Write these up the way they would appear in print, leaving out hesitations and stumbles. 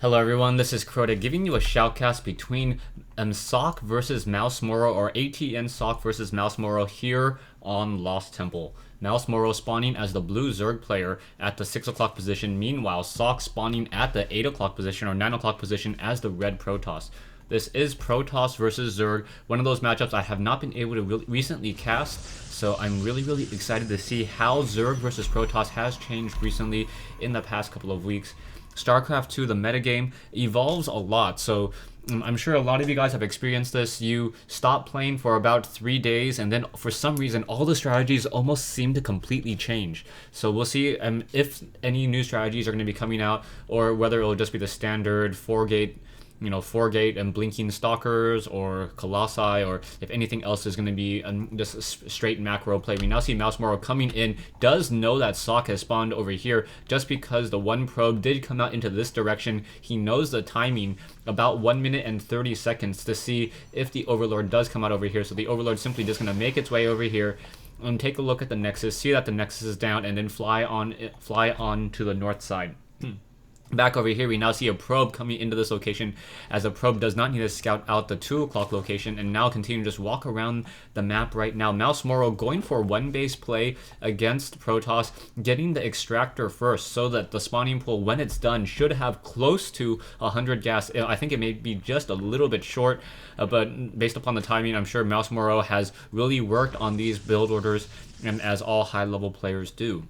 Hello everyone, this is Crota giving you a shoutcast between Socke versus Mouz Morrow, or aTn Socke versus Mouz Morrow here on Lost Temple. Mouz Morrow spawning as the blue Zerg player at the 6 o'clock position, meanwhile Socke spawning at the 8 o'clock position or 9 o'clock position as the red Protoss. This is Protoss versus Zerg, one of those matchups I have not been able to recently cast, so I'm really excited to see how Zerg versus Protoss has changed recently in the past couple of weeks. StarCraft 2, the metagame, evolves a lot, so I'm sure a lot of you guys have experienced this. You stop playing for about 3 days, and then for some reason, all the strategies almost seem to completely change. So we'll see if any new strategies are going to be coming out, or whether it'll just be the standard 4-gate and blinking stalkers or colossi, or if anything else is going to be just a straight macro play. We now see Mouz Morrow coming in, does know that Socke has spawned over here just because the one probe did come out into this direction. He knows the timing, about 1 minute and 30 seconds, to see if the Overlord does come out over here. So the Overlord simply just going to make its way over here and take a look at the Nexus, see that the Nexus is down, and then fly on to the north side. Back over here, we now see a probe coming into this location, as a probe does not need to scout out the 2 o'clock location and now continue to just walk around the map right now. Mouz Morrow going for one base play against Protoss, getting the extractor first so that the spawning pool, when it's done, should have close to 100 gas. I think it may be just a little bit short, but based upon the timing, I'm sure Mouz Morrow has really worked on these build orders, and as all high-level players do.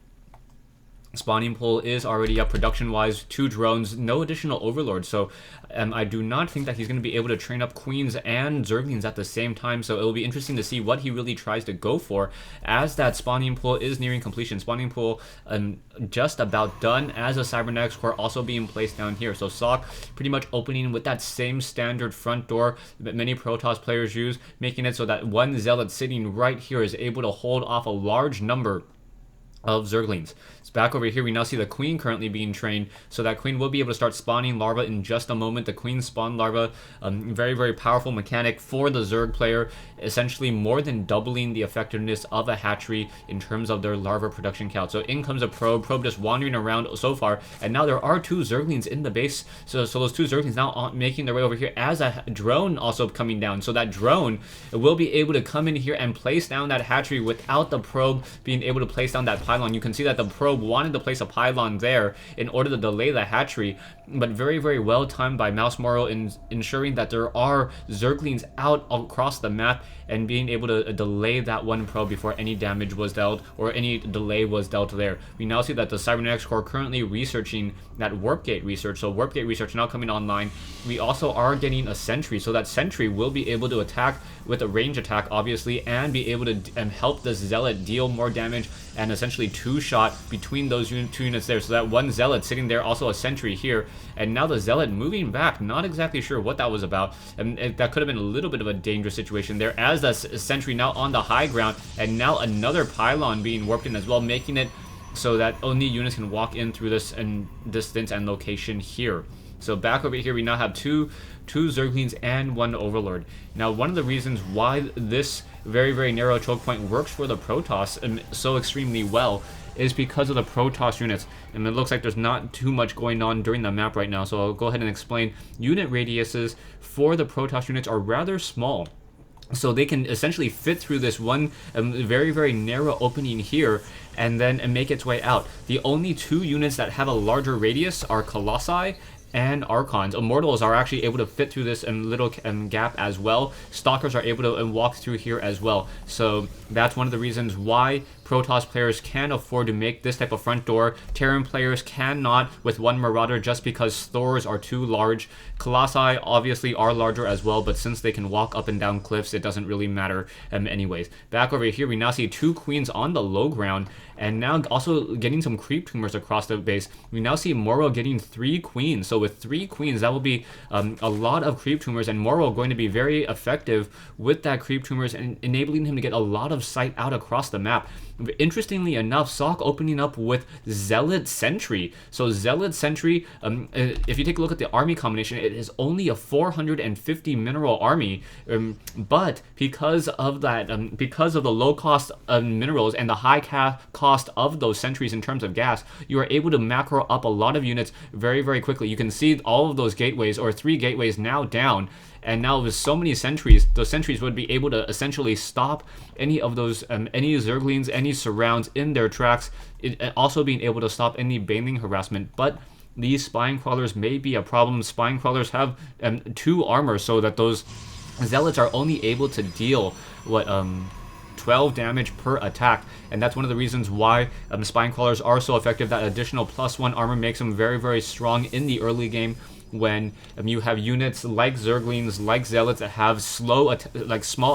Spawning pool is already up production-wise, 2 drones, no additional overlords, so I do not think that he's going to be able to train up queens and zerglings at the same time, so it'll be interesting to see what he really tries to go for as that spawning pool is nearing completion. Spawning pool just about done, as a cybernetics core also being placed down here, so Socke pretty much opening with that same standard front door that many Protoss players use, making it so that one zealot sitting right here is able to hold off a large number of zerglings. So back over here, we now see the queen currently being trained, so that queen will be able to start spawning larvae in just a moment. The queen spawn larva, very powerful mechanic for the Zerg player, essentially more than doubling the effectiveness of a hatchery in terms of their larva production count. So in comes a probe just wandering around so far, and now there are 2 zerglings in the base, so those 2 zerglings now making their way over here, as a drone also coming down. So that drone will be able to come in here and place down that hatchery without the probe being able to place down that pylon. You can see that the probe wanted to place a pylon there in order to delay the hatchery, but very well timed by Mouz Morrow in ensuring that there are zerglings out across the map and being able to delay that one probe before any damage was dealt or any delay was dealt there. We now see that the Cybernetics Core currently researching that warp gate research, so warp gate research now coming online. We also are getting a sentry, so that sentry will be able to attack with a range attack, obviously, and be able to help the zealot deal more damage, and essentially 2-shot between those 2 units there. So that one zealot sitting there, also a sentry here, and now the zealot moving back. Not exactly sure what that was about, and that could have been a little bit of a dangerous situation there, as the sentry now on the high ground, and now another pylon being warped in as well, making it so that only units can walk in through this distance and location here. So back over here, we now have two zerglings and 1 overlord. Now, one of the reasons why this very narrow choke point works for the Protoss so extremely well is because of the Protoss units, and it looks like there's not too much going on during the map right now, so I'll go ahead and explain. Unit radiuses for the Protoss units are rather small, so they can essentially fit through this one very narrow opening here and then make its way out. The only 2 units that have a larger radius are Colossi and Archons. Immortals are actually able to fit through this little gap as well. Stalkers are able to walk through here as well. So that's one of the reasons why Protoss players can afford to make this type of front door. Terran players cannot with 1 Marauder just because Thors are too large. Colossi obviously are larger as well, but since they can walk up and down cliffs, it doesn't really matter anyways. Back over here, we now see 2 queens on the low ground, and now also getting some creep tumors across the base. We now see Morrow getting 3 queens, so with 3 queens, that will be a lot of creep tumors, and Morrow going to be very effective with that creep tumors and enabling him to get a lot of sight out across the map. Interestingly enough, Socke opening up with Zealot Sentry. So Zealot Sentry, if you take a look at the army combination, it is only a 450 mineral army, but because of that, because of the low cost of minerals and the high cost of those sentries in terms of gas, you are able to macro up a lot of units very, very quickly. You can see all of those gateways, or 3 gateways now down, and now with so many sentries, those sentries would be able to essentially stop any of those, any Zerglings, any surrounds in their tracks, also being able to stop any baneling harassment. But these spine crawlers may be a problem. Spine crawlers have 2 armor, so that those zealots are only able to deal 12 damage per attack, and that's one of the reasons why spine crawlers are so effective. That additional +1 armor makes them very, very strong in the early game, when you have units like Zerglings, like Zealots, that have small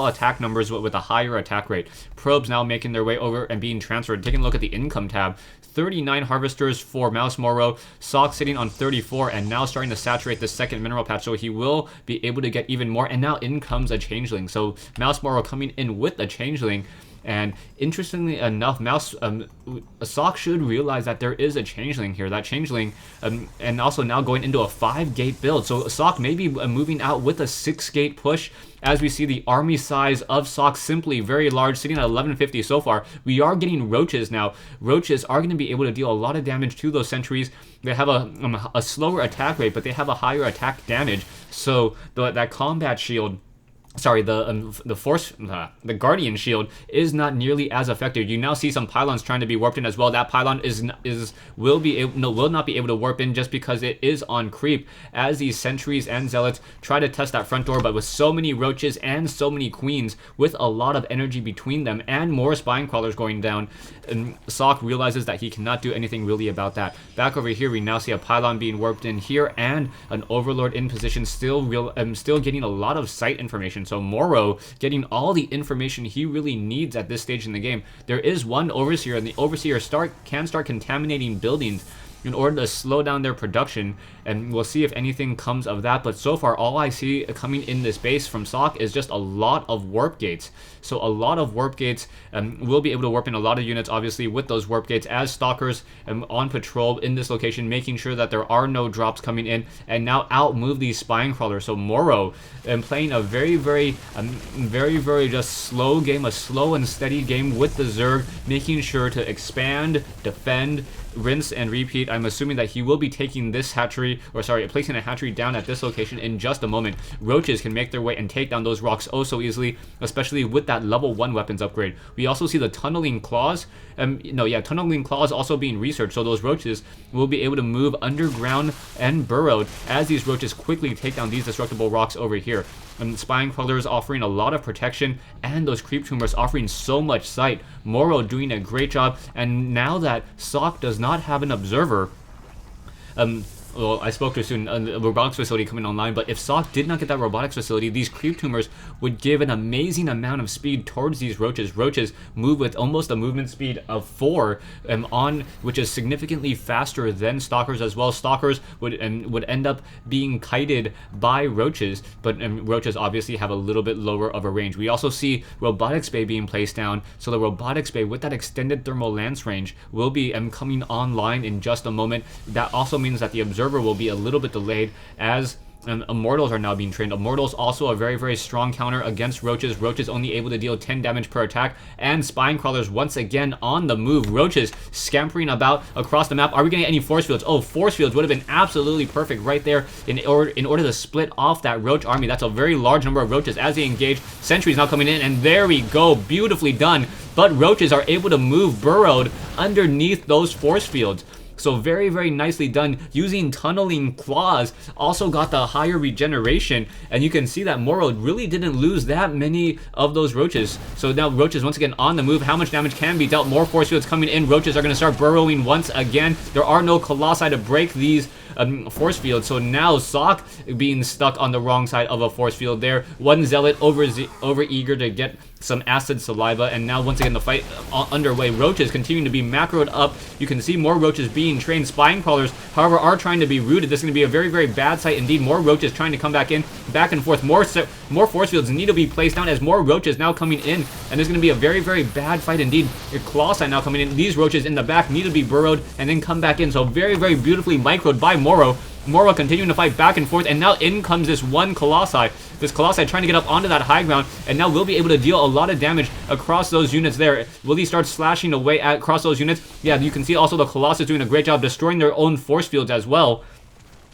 attack numbers with a higher attack rate. Probes now making their way over and being transferred. Taking a look at the income tab, 39 harvesters for Mouz Morrow, Socke sitting on 34, and now starting to saturate the second mineral patch, so he will be able to get even more. And now in comes a changeling, so Mouz Morrow coming in with a changeling. And interestingly enough, Socke should realize that there is a changeling here. That changeling, and also now going into a 5-gate build. So Socke may be moving out with a 6-gate push, as we see the army size of Socke simply very large, sitting at 1150 so far. We are getting roaches now. Roaches are going to be able to deal a lot of damage to those sentries. They have a slower attack rate, but they have a higher attack damage. So that combat shield, sorry, the Guardian Shield is not nearly as effective. You now see some pylons trying to be warped in as well. That pylon will not be able to warp in, just because it is on creep, as these sentries and zealots try to test that front door. But with so many roaches and so many queens, with a lot of energy between them and more spine crawlers going down, Socke realizes that he cannot do anything really about that. Back over here, we now see a pylon being warped in here, and an overlord in position, still getting a lot of site information. So Morrow getting all the information he really needs at this stage in the game. There is one overseer, and the overseer can start contaminating buildings in order to slow down their production, and we'll see if anything comes of that. But so far, all I see coming in this base from Socke is just a lot of warp gates. So a lot of warp gates, will be able to warp in a lot of units, obviously, with those warp gates, as stalkers on patrol in this location, making sure that there are no drops coming in, and now outmove these spine crawlers. So Morrow playing a very, very just slow game, a slow and steady game with the Zerg, making sure to expand, defend, rinse and repeat. I'm assuming that he will be taking this hatchery, or sorry, placing a hatchery down at this location in just a moment. Roaches can make their way and take down those rocks oh so easily, especially with that level 1 weapons upgrade. We also see the tunneling claws, tunneling claws also being researched, so those roaches will be able to move underground and burrowed, as these roaches quickly take down these destructible rocks over here. And spine crawlers offering a lot of protection, and those creep tumors offering so much sight. Morrow doing a great job, and now that Socke does not have an observer, well, I spoke too soon, the robotics facility coming online, but if Socke did not get that robotics facility, these creep tumors would give an amazing amount of speed towards these roaches. Roaches move with almost a movement speed of 4, which is significantly faster than stalkers as well. Stalkers would end up being kited by roaches, but roaches obviously have a little bit lower of a range. We also see robotics bay being placed down, so the robotics bay with that extended thermal lance range will be coming online in just a moment. That also means that the observer will be a little bit delayed, as Immortals are now being trained. Immortals also a very, very strong counter against Roaches. Roaches only able to deal 10 damage per attack. And Spine Crawlers once again on the move. Roaches scampering about across the map. Are we going to get any force fields? Oh, force fields would have been absolutely perfect right there in order to split off that Roach army. That's a very large number of Roaches as they engage. Sentries now coming in, and there we go. Beautifully done. But Roaches are able to move burrowed underneath those force fields. So very, very nicely done using tunneling claws. Also got the higher regeneration, and you can see that Morrow really didn't lose that many of those Roaches. So now Roaches once again on the move. How much damage can be dealt? More force fields coming in. Roaches are going to start burrowing once again. There are no Colossi to break these force field. So now Socke being stuck on the wrong side of a force field there. One Zealot over eager to get some acid saliva, and now once again the fight underway. Roaches continuing to be macroed up. You can see more roaches being trained. Spine crawlers, however, are trying to be rooted. This is going to be a very, very bad sight indeed. More roaches trying to come back in, back and forth. More force fields need to be placed down as more roaches now coming in, and there's going to be a very, very bad fight indeed. Your Colossi now coming in. These roaches in the back need to be burrowed and then come back in. So very, very beautifully microed by Morrow. Morrow continuing to fight back and forth, and now in comes this one Colossi. This Colossi trying to get up onto that high ground, and now will be able to deal a lot of damage across those units there. Will he start slashing away across those units? Yeah, you can see also the Colossus doing a great job destroying their own force fields as well,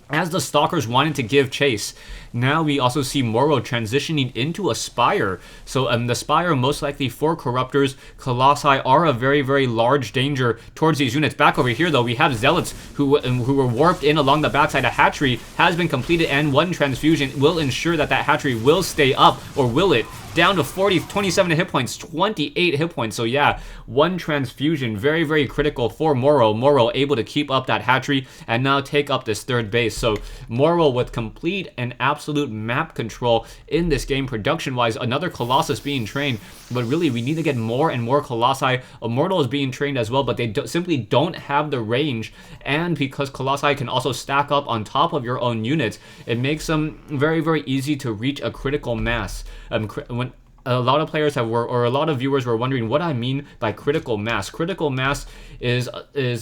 as the Stalkers wanted to give chase. Now we also see Morrow transitioning into a Spire. So the Spire, most likely for Corruptors. Colossi are a very, very large danger towards these units. Back over here, though, we have Zealots who were warped in along the backside. A hatchery has been completed, and one transfusion will ensure that that hatchery will stay up, or will it? Down to 27 hit points, 28 hit points. So yeah, one transfusion, very, very critical for Morrow. Morrow able to keep up that hatchery and now take up this third base. So Morrow with complete and absolute map control in this game production-wise. Another Colossus being trained, but really we need to get more and more Colossi. Immortal is being trained as well, but they simply don't have the range, and because Colossi can also stack up on top of your own units, it makes them very, very easy to reach a critical mass. When a lot of players or a lot of viewers were wondering what I mean by critical mass. Critical mass is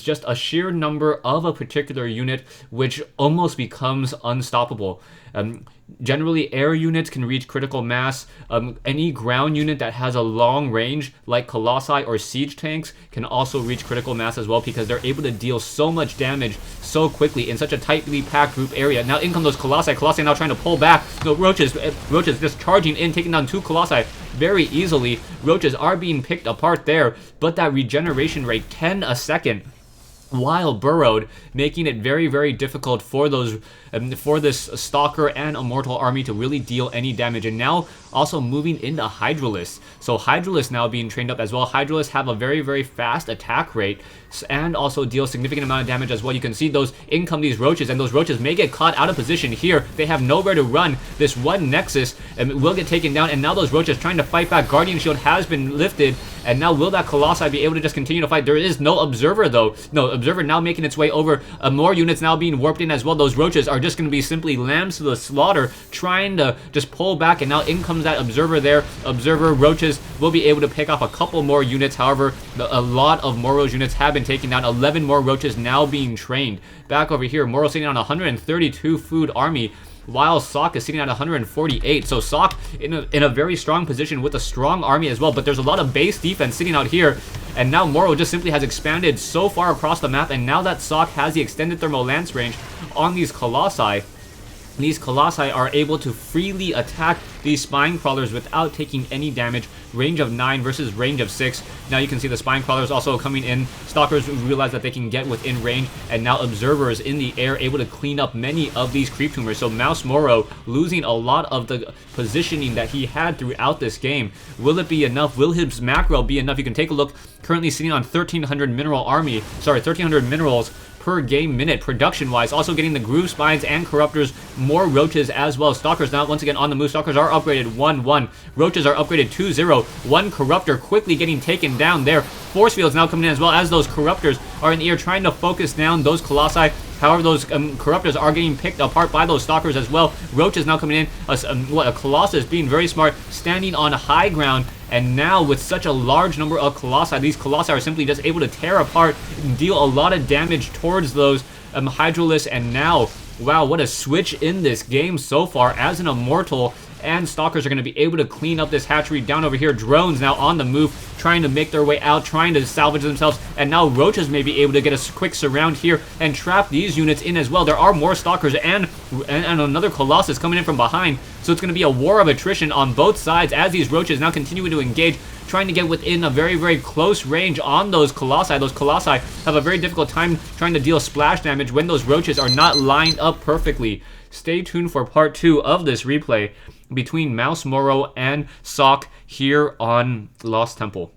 just a sheer number of a particular unit which almost becomes unstoppable. Generally, air units can reach critical mass. Any ground unit that has a long range, like Colossi or siege tanks, can also reach critical mass as well, because they're able to deal so much damage so quickly in such a tightly packed group area. Now in come those Colossi. Colossi now trying to pull back. No, Roaches just charging in, taking down two Colossi very easily. Roaches are being picked apart there, but that regeneration rate, 10 a second, while burrowed, making it very, very difficult for those for this Stalker and Immortal army to really deal any damage. And now also moving into Hydralisks. So Hydralisks now being trained up as well. Hydralisks have a very, very fast attack rate and also deal a significant amount of damage as well. You can see those income these Roaches, and those Roaches may get caught out of position here. They have nowhere to run. This one Nexus will get taken down, and now those Roaches trying to fight back. Guardian Shield has been lifted, and now will that Colossi be able to just continue to fight? There is no Observer though. No, Observer now making its way over. More units now being warped in as well. Those Roaches are just going to be simply lambs to the slaughter, trying to just pull back, and now in comes that Observer there. Observer Roaches will be able to pick off a couple more units. However, a lot of Morrow's units have been taken down. 11 more Roaches now being trained. Back over here, Morrow sitting on 132 food army, while Socke is sitting at 148. So Socke in a very strong position with a strong army as well, but there's a lot of base defense sitting out here, and now Morrow just simply has expanded so far across the map, and now that Socke has the extended thermal lance range on these Colossi, these Colossi are able to freely attack these Spine Crawlers without taking any damage. Range of 9 versus range of 6. Now you can see the Spine Crawlers also coming in. Stalkers realize that they can get within range, and now Observers in the air able to clean up many of these creep tumors. So Mouse Morrow losing a lot of the positioning that he had throughout this game. Will it be enough? Will his macro be enough? You can take a look. Currently sitting on 1,300 minerals per game minute production-wise. Also getting the Groove Spines and Corruptors, more Roaches as well. Stalkers now once again on the move. Stalkers are upgraded 1-1. Roaches are upgraded 2-0. One Corruptor quickly getting taken down there. Force Fields now coming in as well, as those Corruptors are in the air trying to focus down those Colossi. However, those Corruptors are getting picked apart by those Stalkers as well. Roaches now coming in. A Colossus being very smart, standing on high ground. And now with such a large number of Colossi, these Colossi are simply just able to tear apart and deal a lot of damage towards those Hydralisks. And now, wow, what a switch in this game so far, as an Immortal and Stalkers are going to be able to clean up this hatchery down over here. Drones now on the move, trying to make their way out, trying to salvage themselves, and now Roaches may be able to get a quick surround here and trap these units in as well. There are more Stalkers and another Colossus coming in from behind, so it's going to be a war of attrition on both sides as these Roaches now continue to engage, trying to get within a very, very close range on those Colossi. Those Colossi have a very difficult time trying to deal splash damage when those Roaches are not lined up perfectly. Stay tuned for part 2 of this replay between Mouse Morrow and Socke here on Lost Temple.